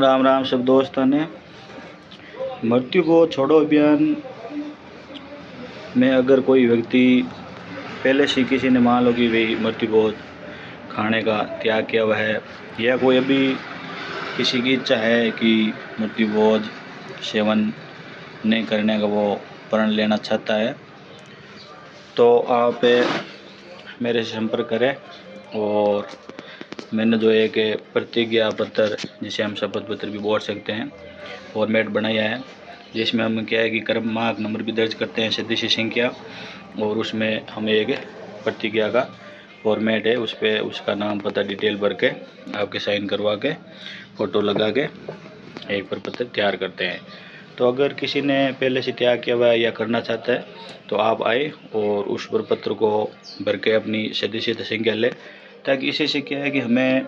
राम राम सब दोस्तों ने। मृत्यु को छोड़ो अभियान में अगर कोई व्यक्ति पहले से किसी ने मान लो कि भाई मृत्यु को खाने का त्याग किया हुआ है, या कोई अभी किसी की इच्छा है कि मृत्यु भोज सेवन नहीं करने का वो प्रण लेना चाहता है, तो आप मेरे से संपर्क करें। और मैंने जो एक प्रतिज्ञा पत्र, जिसे हम शपथ पत्र भी बोल सकते हैं, फॉर्मेट बनाया है, जिसमें हम क्या है कि क्रमांक नंबर भी दर्ज करते हैं, सदस्य संख्या, और उसमें हम एक प्रतिज्ञा का फॉर्मेट है, उस पर उसका नाम पता डिटेल भर के आपके साइन करवा के फ़ोटो लगा के एक प्रपत्र तैयार करते हैं। तो अगर किसी ने पहले से त्याग किया हुआ है या करना चाहता है तो आप आए और उस प्रपत्र को भर के अपनी सदस्यता संख्या ले, ताकि इसी से क्या है कि हमें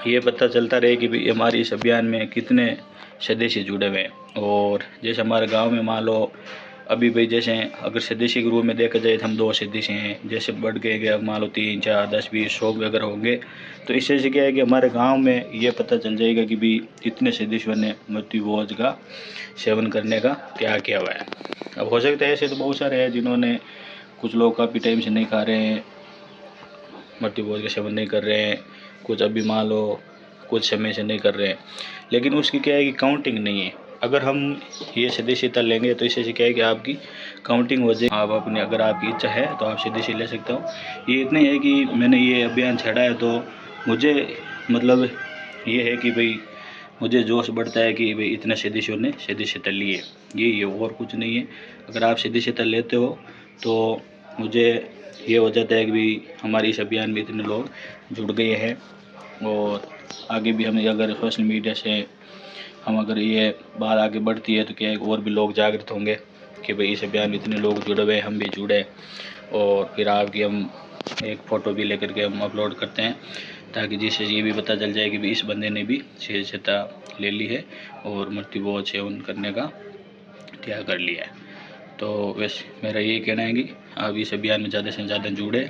ये पता चलता रहे कि भाई हमारे इस अभियान में कितने सदस्य जुड़े हुए हैं। और जैसे हमारे गांव में मान लो अभी भाई जैसे अगर सदस्य के रूप में देखा जाए तो हम 2 सदस्य हैं, जैसे बढ़ गए मान लो 3, 4, 10, 20, 100 अगर होंगे, तो इससे से क्या है कि हमारे गांव में ये पता चल जाएगा कि भाई इतने सदस्यों ने मृत्यु भोज का सेवन करने का त्याग किया हुआ है। अब हो सकता है ऐसे तो बहुत सारे हैं जिन्होंने, कुछ लोग काफ़ी टाइम से नहीं खा रहे हैं, मृत्यु भोज का सेवन नहीं कर रहे हैं, कुछ अभी मान लो कुछ समय से नहीं कर रहे हैं, लेकिन उसकी क्या है कि काउंटिंग नहीं है। अगर हम ये सदस्यता लेंगे तो इससे क्या है कि आपकी काउंटिंग हो जाए। आप अपने, अगर आपकी इच्छा है तो आप सदस्य ले सकते हो। ये इतना है कि मैंने ये अभियान छेड़ा है तो मुझे मतलब ये है कि भाई मुझे जोश बढ़ता है कि भाई इतने सदस्यों ने सदस्यता ली है, ये और कुछ नहीं है। अगर आप सदस्यता लेते हो तो मुझे ये हो जाता है कि भाई हमारे इस अभियान में इतने लोग जुड़ गए हैं। और आगे भी हमें अगर सोशल मीडिया से हम अगर ये बात आगे बढ़ती है तो क्या है और भी लोग जागृत होंगे कि भाई इस अभियान में इतने लोग जुड़े हुए हैं, हम भी जुड़े। और फिर आपकी हम एक फ़ोटो भी लेकर के हम अपलोड करते हैं, ताकि जिससे ये भी पता चल जाए कि भाई इस बंदे ने भी सदस्यता ले ली है और मृत्यु भोज सेवन करने का त्याग कर लिया है। तो वैसे मेरा यही कहना है कि आप इस अभियान में ज़्यादा से ज़्यादा जुड़े।